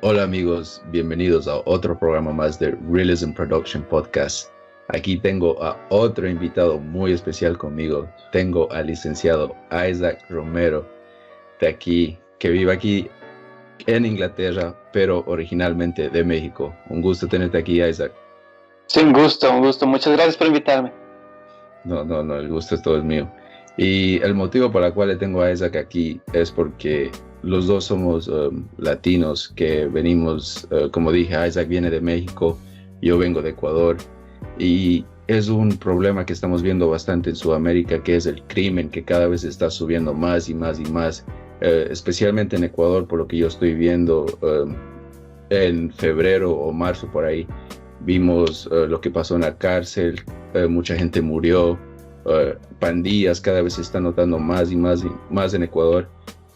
Hola amigos, bienvenidos a otro programa más de Realism Production Podcast. Aquí tengo a otro invitado muy especial conmigo. Tengo al licenciado Isaac Romero, que vive aquí en Inglaterra, pero originalmente de México. Un gusto tenerte aquí, Isaac. Sí, un gusto. Muchas gracias por invitarme. No, el gusto es todo mío. Y el motivo por el cual le tengo a Isaac aquí es porque los dos somos latinos que venimos, como dije, Isaac viene de México, yo vengo de Ecuador, y es un problema que estamos viendo bastante en Sudamérica, que es el crimen, que cada vez está subiendo más y más y más, especialmente en Ecuador, por lo que yo estoy viendo en febrero o marzo por ahí. Vimos lo que pasó en la cárcel, mucha gente murió, pandillas cada vez se están notando más y más en Ecuador.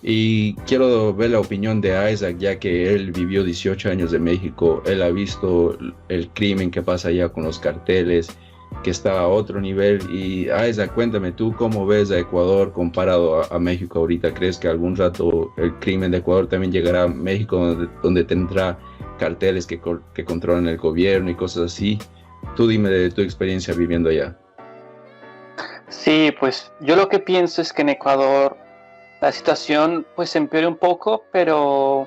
Y quiero ver la opinión de Isaac, ya que él vivió 18 años de México, él ha visto el crimen que pasa allá con los carteles, que está a otro nivel. Y Isaac, cuéntame, ¿tú cómo ves a Ecuador comparado a México ahorita? ¿Crees que algún rato el crimen de Ecuador también llegará a México, donde tendrá carteles que controlan el gobierno y cosas así? Tú dime de tu experiencia viviendo allá. Sí, pues yo lo que pienso es que en Ecuador la situación pues empeore un poco, pero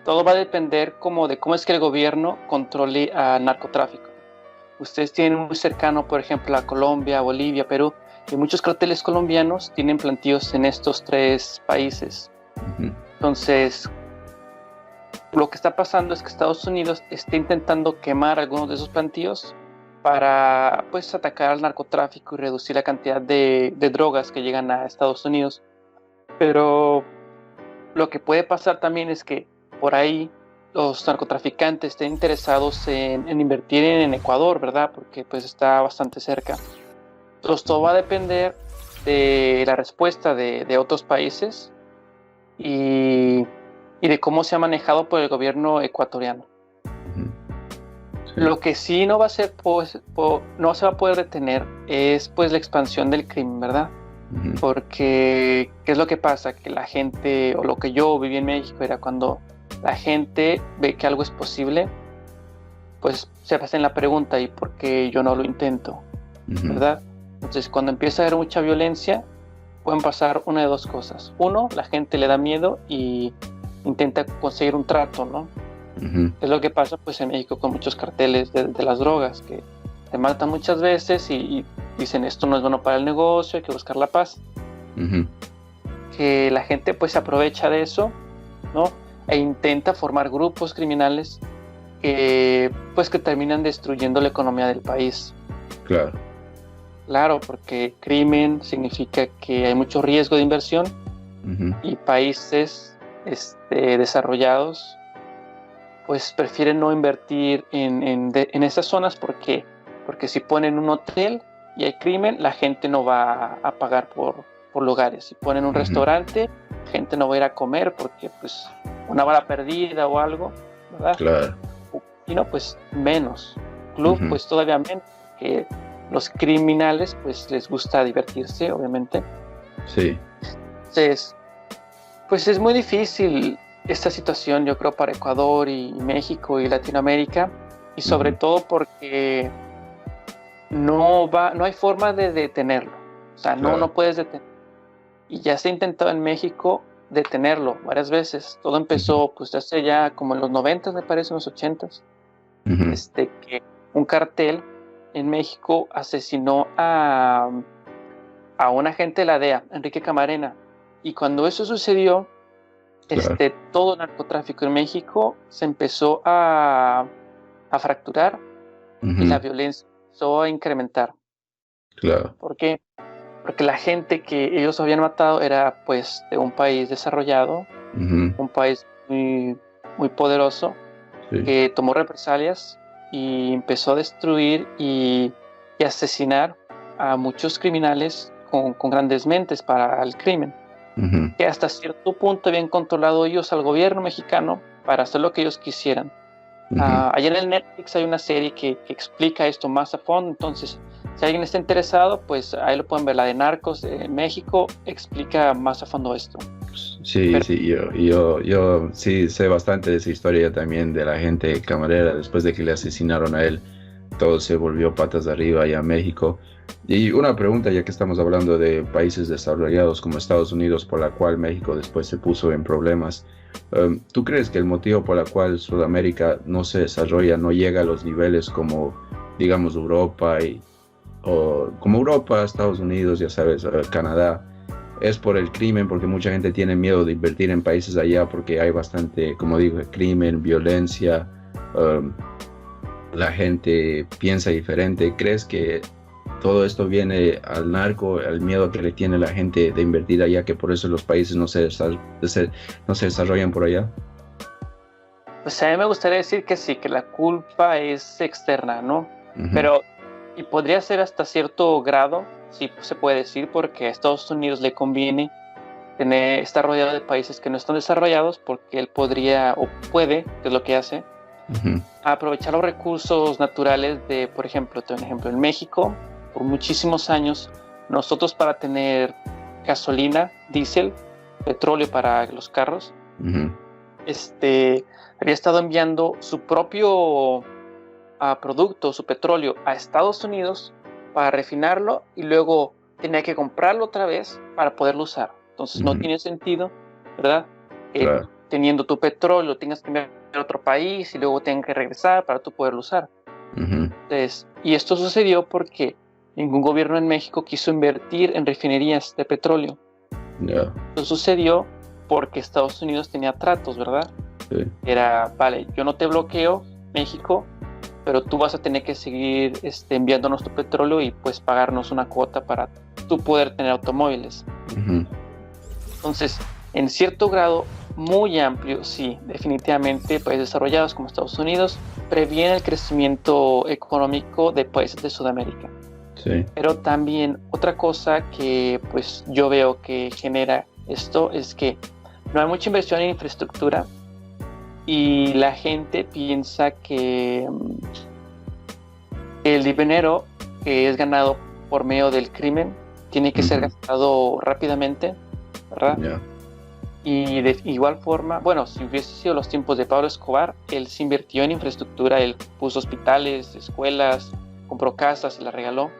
todo va a depender como de cómo es que el gobierno controle al narcotráfico. Ustedes tienen muy cercano, por ejemplo, a Colombia, Bolivia, Perú, y muchos carteles colombianos tienen plantíos en estos tres países. Uh-huh. Entonces, lo que está pasando es que Estados Unidos está intentando quemar algunos de esos plantíos para pues atacar al narcotráfico y reducir la cantidad de drogas que llegan a Estados Unidos. Pero lo que puede pasar también es que por ahí los narcotraficantes estén interesados en invertir en Ecuador, ¿verdad? Porque pues está bastante cerca. Entonces todo va a depender de la respuesta de otros países y de cómo se ha manejado por el gobierno ecuatoriano. Sí. Lo que sí no va a ser, no se va a poder detener es pues la expansión del crimen, ¿verdad? Uh-huh. Porque, ¿qué es lo que pasa? Que la gente, o lo que yo viví en México, era cuando la gente ve que algo es posible, pues se hacen la pregunta, ¿y por qué yo no lo intento? Uh-huh. ¿Verdad? Entonces, cuando empieza a haber mucha violencia, pueden pasar una de dos cosas. Uno, la gente le da miedo y intenta conseguir un trato, ¿no? Uh-huh. Es lo que pasa pues en México con muchos carteles de las drogas, que te matan muchas veces y dicen esto no es bueno para el negocio, hay que buscar la paz. Uh-huh. Que la gente pues se aprovecha de eso, ¿no? E intenta formar grupos criminales que terminan destruyendo la economía del país. Claro, porque crimen significa que hay mucho riesgo de inversión. Uh-huh. Y países desarrollados pues prefieren no invertir en esas zonas porque si ponen un hotel y hay crimen, la gente no va a pagar por lugares. Si ponen un uh-huh. restaurante, la gente no va a ir a comer porque pues una bala perdida o algo, ¿verdad? Claro. Y no, pues menos. Club, uh-huh. pues todavía menos, que los criminales pues les gusta divertirse, obviamente. Sí. Entonces, pues es muy difícil esta situación, yo creo, para Ecuador y México y Latinoamérica, y sobre uh-huh. todo porque no hay forma de detenerlo. O sea, claro. no puedes detenerlo. Y ya se ha intentado en México detenerlo varias veces. Todo empezó uh-huh. pues hace ya como en los 90, me parece, en los 80s. Uh-huh. Que un cartel en México asesinó a un agente de la DEA, Enrique Camarena. Y cuando eso sucedió, claro. Todo el narcotráfico en México se empezó a fracturar uh-huh. y la violencia empezó a incrementar. Claro. ¿Por qué? Porque la gente que ellos habían matado era pues de un país desarrollado, uh-huh. un país muy, muy poderoso, sí. que tomó represalias y empezó a destruir y asesinar a muchos criminales con grandes mentes para el crimen. Uh-huh. Que hasta cierto punto habían controlado ellos al gobierno mexicano para hacer lo que ellos quisieran. Allá en el Netflix hay una serie que explica esto más a fondo, entonces si alguien está interesado, pues ahí lo pueden ver, la de Narcos de México explica más a fondo esto. Sí, sí, yo sí sé bastante de esa historia también de la gente camarera después de que le asesinaron a él. Todo se volvió patas arriba allá en México. Y una pregunta, ya que estamos hablando de países desarrollados como Estados Unidos, por la cual México después se puso en problemas. ¿Tú crees que el motivo por el cual Sudamérica no se desarrolla, no llega a los niveles como, digamos, Europa o como Europa, Estados Unidos, ya sabes, Canadá, es por el crimen, porque mucha gente tiene miedo de invertir en países allá porque hay bastante, como digo, crimen, violencia, la gente piensa diferente? ¿Crees que todo esto viene al narco, al miedo que le tiene la gente de invertir allá, que por eso los países no se desarrollan por allá? Pues a mí me gustaría decir que sí, que la culpa es externa, ¿no? Uh-huh. Pero, y podría ser hasta cierto grado, sí se puede decir, porque a Estados Unidos le conviene estar rodeado de países que no están desarrollados, porque él podría, o puede, que es lo que hace, Uh-huh. aprovechar los recursos naturales de, por ejemplo, te doy un ejemplo, en México, por muchísimos años, nosotros para tener gasolina, diésel, petróleo para los carros, Uh-huh. había estado enviando su propio producto, su petróleo, a Estados Unidos para refinarlo y luego tenía que comprarlo otra vez para poderlo usar. Entonces Uh-huh. no tiene sentido, ¿verdad? Claro. Teniendo tu petróleo, tengas que enviar a otro país y luego tengas que regresar para tú poderlo usar. Uh-huh. Entonces, y esto sucedió porque ningún gobierno en México quiso invertir en refinerías de petróleo. Yeah. Esto sucedió porque Estados Unidos tenía tratos, ¿verdad? Sí. Era, vale, yo no te bloqueo, México, pero tú vas a tener que seguir enviándonos tu petróleo y pues pagarnos una cuota para tú poder tener automóviles. Uh-huh. Entonces, en cierto grado muy amplio, sí, definitivamente países desarrollados como Estados Unidos previenen el crecimiento económico de países de Sudamérica. Sí. Pero también otra cosa que pues yo veo que genera esto es que no hay mucha inversión en infraestructura y la gente piensa que el dinero que es ganado por medio del crimen tiene que ser gastado rápidamente, ¿verdad? Yeah. Y de igual forma, bueno, si hubiese sido los tiempos de Pablo Escobar, él se invirtió en infraestructura, él puso hospitales, escuelas, compró casas y las regaló.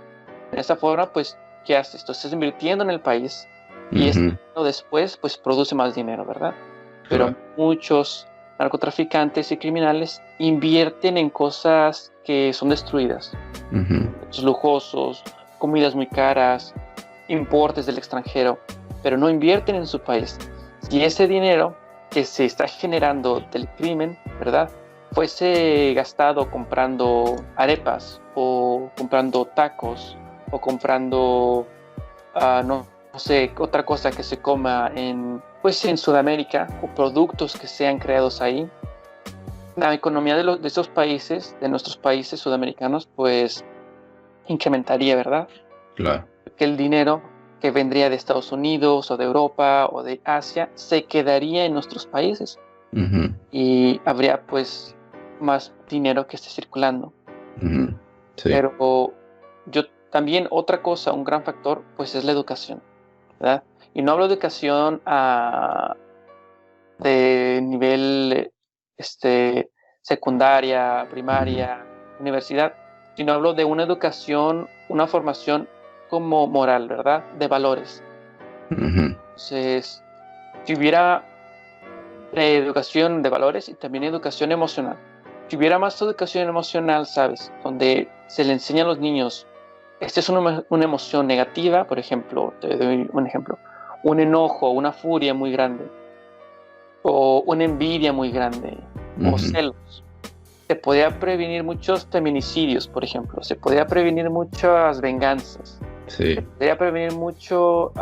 De esa forma, pues, ¿qué haces? Estás invirtiendo en el país y esto después, pues, produce más dinero, ¿verdad? Pero muchos narcotraficantes y criminales invierten en cosas que son destruidas. Lujosos, comidas muy caras, importes del extranjero, pero no invierten en su país. Si ese dinero que se está generando del crimen, ¿verdad?, fuese gastado comprando arepas o comprando tacos o comprando, no sé, otra cosa que se coma en Sudamérica o productos que sean creados ahí, la economía de esos países, de nuestros países sudamericanos, pues incrementaría, ¿verdad? Claro. Que el dinero que vendría de Estados Unidos o de Europa o de Asia se quedaría en nuestros países y habría pues más dinero que esté circulando. Sí. Pero yo también otra cosa, un gran factor, pues es la educación, ¿verdad? Y no hablo de educación de nivel secundaria, primaria, universidad, sino hablo de una educación, una formación como moral, ¿verdad? De valores. Entonces, si hubiera educación de valores y también educación emocional, si hubiera más educación emocional, ¿sabes? Donde se le enseña a los niños, esta es una emoción negativa, por ejemplo, te doy un ejemplo, un enojo, una furia muy grande, o una envidia muy grande, o celos. Se podría prevenir muchos feminicidios, por ejemplo, se podría prevenir muchas venganzas. Sí. Se podría prevenir mucho,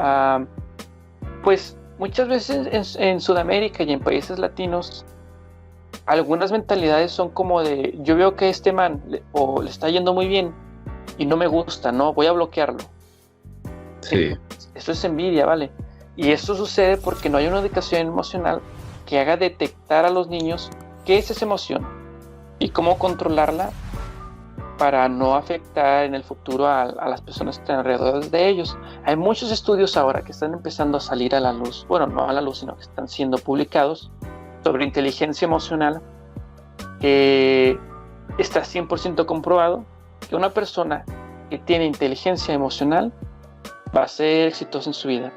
pues muchas veces en Sudamérica y en países latinos, algunas mentalidades son como de, yo veo que este man le está yendo muy bien y no me gusta, no, voy a bloquearlo. Sí. Eso es envidia, ¿vale? Y eso sucede porque no hay una educación emocional que haga detectar a los niños qué es esa emoción y cómo controlarla para no afectar en el futuro a las personas que están alrededor de ellos. Hay muchos estudios ahora que están empezando a salir a la luz, bueno, no a la luz, sino que están siendo publicados sobre inteligencia emocional, que está 100% comprobado que una persona que tiene inteligencia emocional va a ser exitosa en su vida.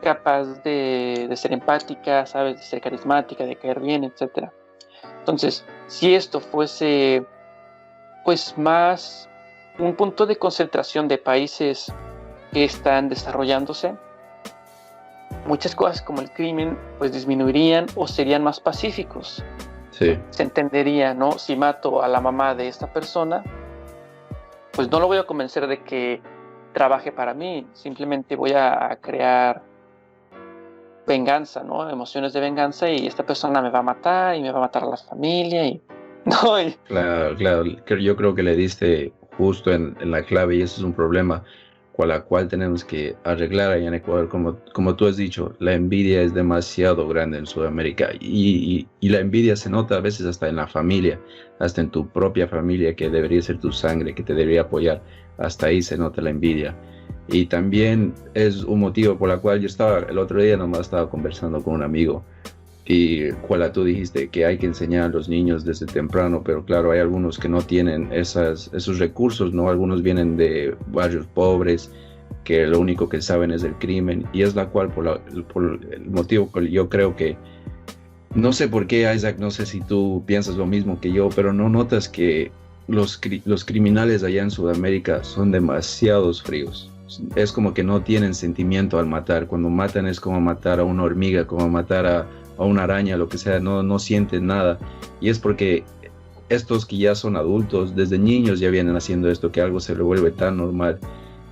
Capaz de ser empática, ¿sabes? De ser carismática, de caer bien, etc. Entonces, si esto fuese pues más un punto de concentración de países que están desarrollándose, muchas cosas como el crimen pues disminuirían o serían más pacíficos. Sí. Se entendería, ¿no? Si mato a la mamá de esta persona, pues no lo voy a convencer de que trabaje para mí, simplemente voy a crear venganza, ¿no? Emociones de venganza, y esta persona me va a matar y me va a matar a la familia y no. Claro, yo creo que le diste justo en la clave, y eso es un problema con la cual tenemos que arreglar allá en Ecuador. Como tú has dicho, la envidia es demasiado grande en Sudamérica, y la envidia se nota a veces hasta en la familia, hasta en tu propia familia, que debería ser tu sangre, que te debería apoyar. Hasta ahí se nota la envidia. Y también es un motivo por el cual el otro día nomás estaba conversando con un amigo, y cual tú dijiste que hay que enseñar a los niños desde temprano, pero claro, hay algunos que no tienen esos recursos, ¿no? Algunos vienen de barrios pobres, que lo único que saben es el crimen, y es la cual, por el motivo que yo creo que, no sé por qué, Isaac, no sé si tú piensas lo mismo que yo, pero no notas que los criminales allá en Sudamérica son demasiados fríos. Es como que no tienen sentimiento al matar. Cuando matan es como matar a una hormiga, como matar a una araña, lo que sea. No sienten nada. Y es porque estos que ya son adultos, desde niños ya vienen haciendo esto, que algo se le vuelve tan normal.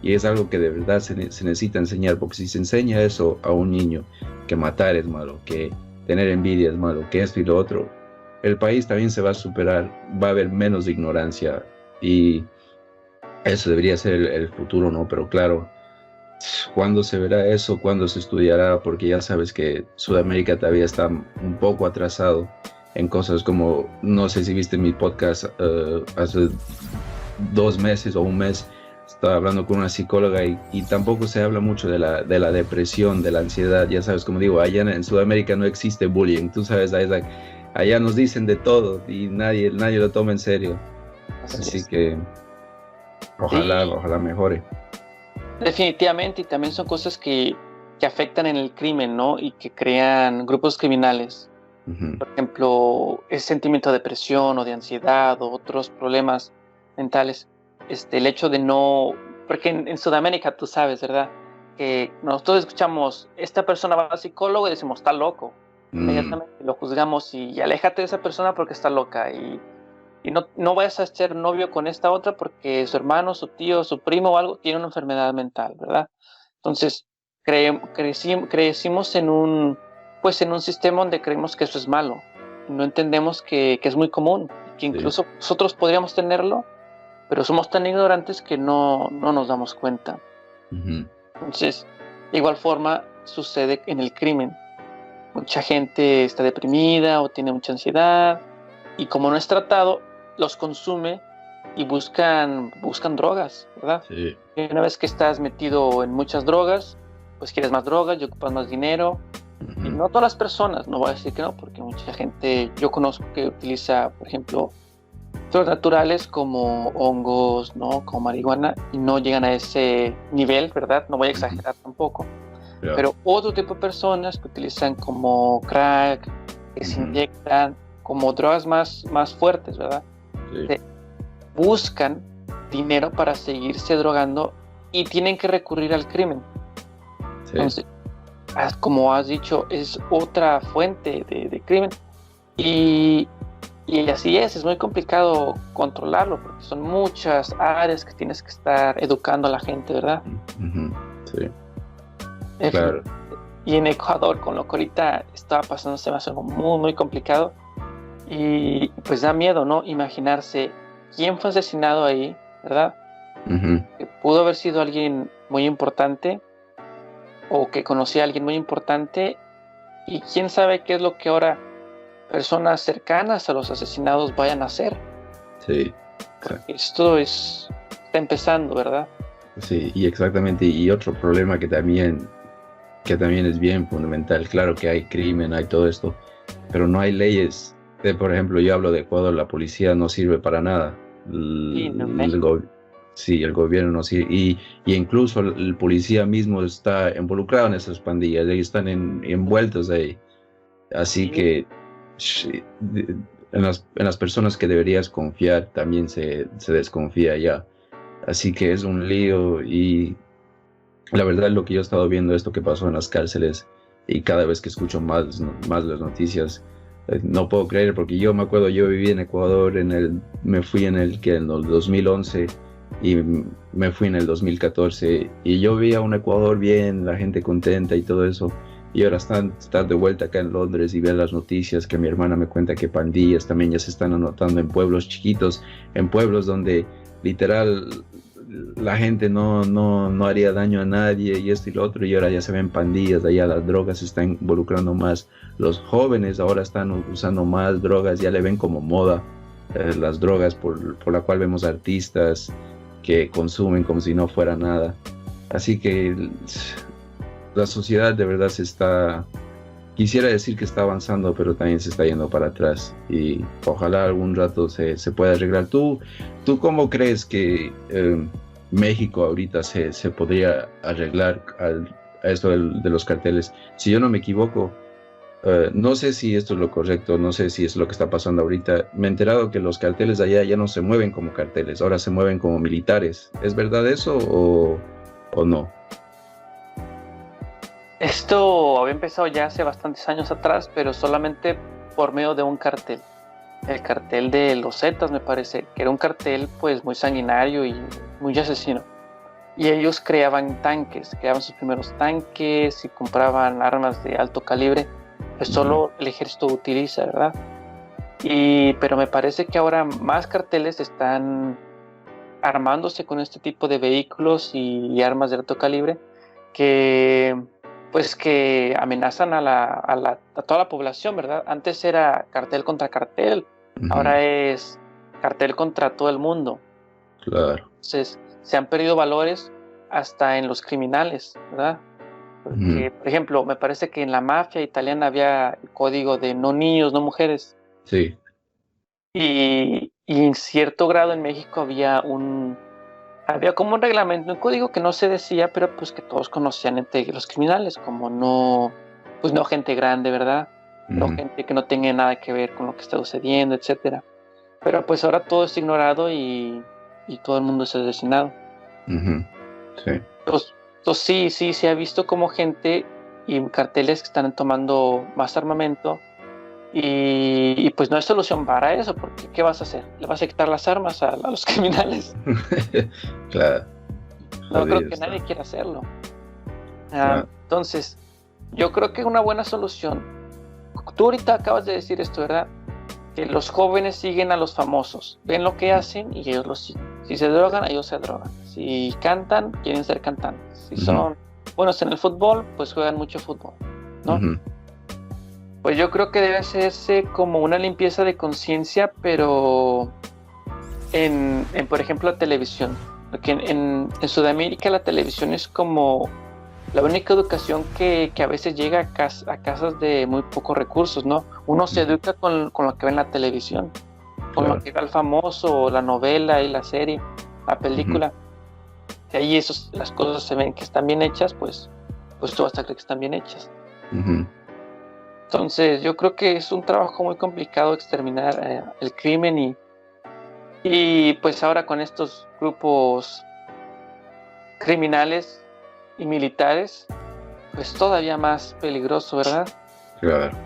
Y es algo que de verdad se necesita enseñar, porque si se enseña eso a un niño, que matar es malo, que tener envidia es malo, que esto y lo otro, el país también se va a superar, va a haber menos ignorancia, y eso debería ser el futuro, ¿no? Pero claro, ¿cuándo se verá eso? ¿Cuándo se estudiará? Porque ya sabes que Sudamérica todavía está un poco atrasado en cosas como, no sé si viste mi podcast hace 2 meses o un mes, estaba hablando con una psicóloga, y tampoco se habla mucho de la depresión, de la ansiedad. Ya sabes, como digo, allá en Sudamérica no existe bullying, tú sabes, Isaac, allá nos dicen de todo y nadie lo toma en serio. Así que ojalá mejore. Definitivamente, y también son cosas que afectan en el crimen, ¿no? Y que crean grupos criminales. Por ejemplo, el sentimiento de depresión o de ansiedad o otros problemas mentales. El hecho de no... Porque en Sudamérica, tú sabes, ¿verdad? Que nosotros escuchamos, esta persona va al psicólogo y decimos, está loco. Inmediatamente lo juzgamos y aléjate de esa persona porque está loca. Y no vayas a ser novio con esta otra porque su hermano, su tío, su primo o algo tiene una enfermedad mental, ¿verdad? Entonces, crecimos en un sistema donde creemos que eso es malo. No entendemos que es muy común, que incluso nosotros podríamos tenerlo, pero somos tan ignorantes que no nos damos cuenta. Entonces, de igual forma sucede en el crimen. Mucha gente está deprimida o tiene mucha ansiedad, y como no es tratado, los consume y buscan drogas, ¿verdad? Sí. Y una vez que estás metido en muchas drogas, pues quieres más drogas y ocupas más dinero. Y no todas las personas, no voy a decir que no, porque mucha gente yo conozco que utiliza, por ejemplo, drogas naturales como hongos, ¿no? Como marihuana, y no llegan a ese nivel, ¿verdad? No voy a exagerar tampoco. Yeah. Pero otro tipo de personas que utilizan como crack, que se inyectan, como drogas más fuertes, ¿verdad? Sí. Buscan dinero para seguirse drogando y tienen que recurrir al crimen. Sí. Entonces, como has dicho, es otra fuente de crimen, y así es muy complicado controlarlo porque son muchas áreas que tienes que estar educando a la gente, ¿verdad? Sí. Claro. Y en Ecuador, con lo que ahorita estaba pasando, se me hace algo muy, muy complicado. Y pues da miedo, ¿no? Imaginarse quién fue asesinado ahí, ¿verdad? Que pudo haber sido alguien muy importante o que conocía a alguien muy importante, Y quién sabe qué es lo que ahora personas cercanas a los asesinados vayan a hacer. Sí, Esto está empezando, ¿verdad? sí, y exactamente. Y otro problema que también es bien fundamental. Claro que hay crimen, hay todo esto, pero no hay leyes. Por ejemplo, yo hablo de Ecuador, la policía no sirve para nada. Sí, en El, México. sí, el gobierno no sirve. Y incluso el policía mismo está involucrado en esas pandillas, ellos están envueltos ahí. Así Sí, que sí, en las personas que deberías confiar también se desconfía ya. Así que es un lío y la verdad lo que yo he estado viendo, esto que pasó en las cárceles y cada vez que escucho más las noticias, no puedo creer porque yo me acuerdo, yo viví en Ecuador, me fui en el 2011 y me fui en el 2014 y yo vi a un Ecuador bien, la gente contenta y todo eso. Y ahora estar de vuelta acá en Londres y ver las noticias que mi hermana me cuenta que pandillas también ya se están anotando en pueblos chiquitos, en pueblos donde literal la gente no haría daño a nadie y esto y lo otro, y ahora ya se ven pandillas, allá las drogas se están involucrando más, los jóvenes ahora están usando más drogas, ya le ven como moda las drogas por la cual vemos artistas que consumen como si no fuera nada. Así que la sociedad de verdad quisiera decir que está avanzando, pero también se está yendo para atrás y ojalá algún rato se pueda arreglar. ¿Tú cómo crees que México ahorita se podría arreglar a esto de los carteles? Si yo no me equivoco, no sé si esto es lo correcto, no sé si es lo que está pasando ahorita. Me he enterado que los carteles de allá ya no se mueven como carteles, ahora se mueven como militares. ¿Es verdad eso o no? esto había empezado ya hace bastantes años atrás, pero solamente por medio de un cartel. El cartel de los Zetas, me parece, que era un cartel pues muy sanguinario y muy asesino. Y ellos creaban sus primeros tanques y compraban armas de alto calibre, que Ujú, solo el ejército utiliza, ¿verdad? Pero me parece que ahora más carteles están armándose con este tipo de vehículos y armas de alto calibre que pues que amenazan a toda la población, ¿verdad? Antes era cartel contra cartel, ujú, ahora es cartel contra todo el mundo. claro. Entonces se han perdido valores hasta en los criminales, ¿verdad? Ujú, Porque, por ejemplo, me parece que en la mafia italiana había el código de no niños, no mujeres. sí. Y en cierto grado en México había como un reglamento, un código que no se decía, pero pues que todos conocían entre los criminales, como no, pues no gente grande, ¿verdad? No Ujú, gente que no tenga nada que ver con lo que está sucediendo, etcétera. Pero pues ahora todo es ignorado y todo el mundo es asesinado. ujú, sí. Entonces sí ha visto como gente y carteles que están tomando más armamento pues no hay solución para eso, porque ¿qué vas a hacer? ¿Le vas a quitar las armas a los criminales? Claro, No creo jodido que nadie está. quiera hacerlo. Claro. Entonces, yo creo que una buena solución, tú ahorita acabas de decir esto, ¿verdad? Que los jóvenes siguen a los famosos, ven lo que hacen y ellos lo siguen. Si se drogan, ellos se drogan. Si cantan, quieren ser cantantes. Si Ujú, son buenos en el fútbol, pues juegan mucho fútbol, ¿no? ujú, Pues yo creo que debe hacerse como una limpieza de conciencia, pero por ejemplo, la televisión. Porque en Sudamérica la televisión es como la única educación que a veces llega a casas de muy pocos recursos, ¿no? Uno se ujú, educa con lo que ve en la televisión, con lo claro. que ve el famoso, la novela y la serie, la Ujú, película. Y ahí las cosas se ven que están bien hechas, pues tú vas a creer que están bien hechas. ujú, Entonces, yo creo que es un trabajo muy complicado exterminar el crimen y pues ahora con estos grupos criminales y militares, pues todavía más peligroso, ¿verdad? claro.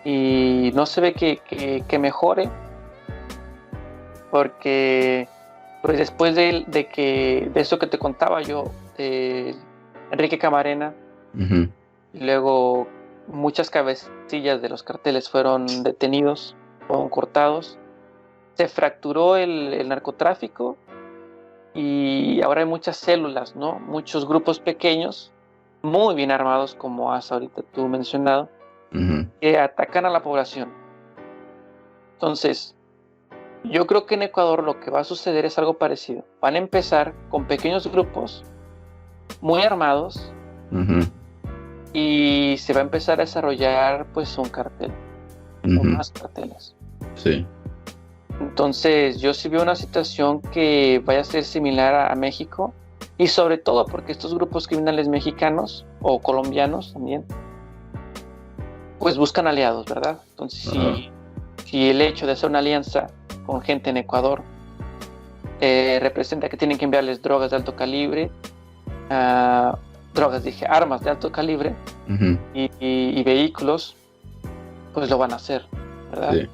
Y no se ve que mejore, porque pues después de eso que te contaba yo, de Enrique Camarena, Ujú, y luego muchas cabecillas de los carteles fueron detenidos, fueron cortados, se fracturó el narcotráfico y ahora hay muchas células, ¿no? Muchos grupos pequeños, muy bien armados, como has ahorita tú mencionado, Ujú. que atacan a la población. Entonces, yo creo que en Ecuador lo que va a suceder es algo parecido. Van a empezar con pequeños grupos muy armados Ujú. y se va a empezar a desarrollar pues un cartel o Ujú. más carteles. Sí. Entonces, yo sí veo una situación que vaya a ser similar a México, y sobre todo porque estos grupos criminales mexicanos o colombianos también, pues buscan aliados, ¿verdad? Entonces, Ajá. si el hecho de hacer una alianza con gente en Ecuador representa que tienen que enviarles drogas de alto calibre, armas de alto calibre Ujú. y vehículos, pues lo van a hacer, ¿verdad? Sí.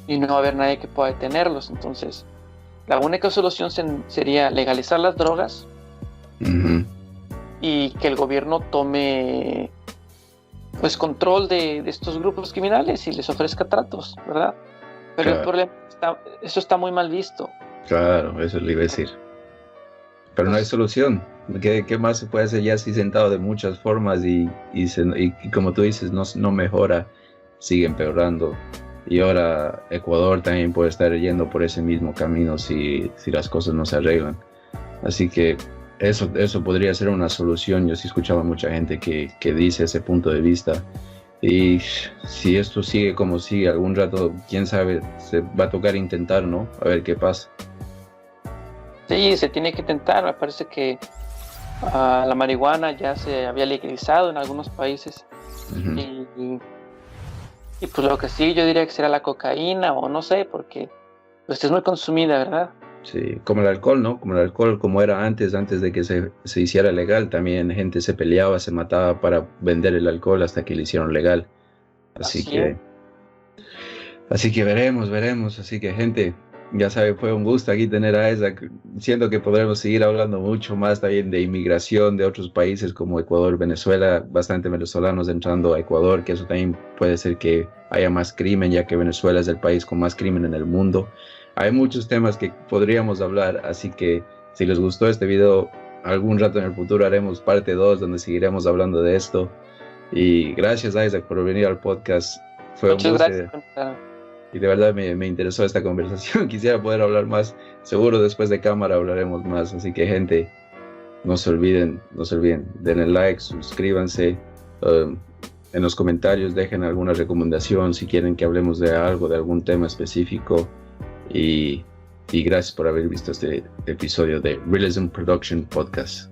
Y no va a haber nadie que pueda detenerlos. Entonces, la única solución sería legalizar las drogas Ujú. y que el gobierno tome pues control de estos grupos criminales y les ofrezca tratos, ¿verdad? Pero el Claro. problema eso está muy mal visto. Claro, eso le iba a decir. Pero no hay solución. ¿Qué más se puede hacer? Ya así sentado de muchas formas y como tú dices, no mejora, sigue empeorando. Y ahora Ecuador también puede estar yendo por ese mismo camino si las cosas no se arreglan. Así que eso podría ser una solución. Yo sí escuchaba mucha gente que dice ese punto de vista. Y si esto sigue como sigue, algún rato, quién sabe, se va a tocar intentar, ¿no? A ver qué pasa. Sí, se tiene que intentar. Me parece que la marihuana ya se había legalizado en algunos países. Ujú. Y pues lo que sí, yo diría que será la cocaína o no sé, porque pues es muy consumida, ¿verdad? Sí, como el alcohol, ¿no? Como el alcohol, como era antes de que se hiciera legal, también gente se peleaba, se mataba para vender el alcohol hasta que lo hicieron legal. Así Así es. que veremos. Así que gente, ya sabe, fue un gusto aquí tener a Isaac. Siento que podremos seguir hablando mucho más también de inmigración de otros países como Ecuador, Venezuela, bastante venezolanos entrando a Ecuador, que eso también puede ser que haya más crimen, ya que Venezuela es el país con más crimen en el mundo. Hay muchos temas que podríamos hablar, así que si les gustó este video, algún rato en el futuro haremos parte 2 donde seguiremos hablando de esto. Y gracias, Isaac, por venir al podcast. Fue un Muchas gusto. gracias por invitarme. Y de verdad me interesó esta conversación. Quisiera poder hablar más. Seguro después de cámara hablaremos más. Así que gente, no se olviden, denle like, suscríbanse. En los comentarios dejen alguna recomendación si quieren que hablemos de algo, de algún tema específico. Y gracias por haber visto este episodio de Realism Production Podcast.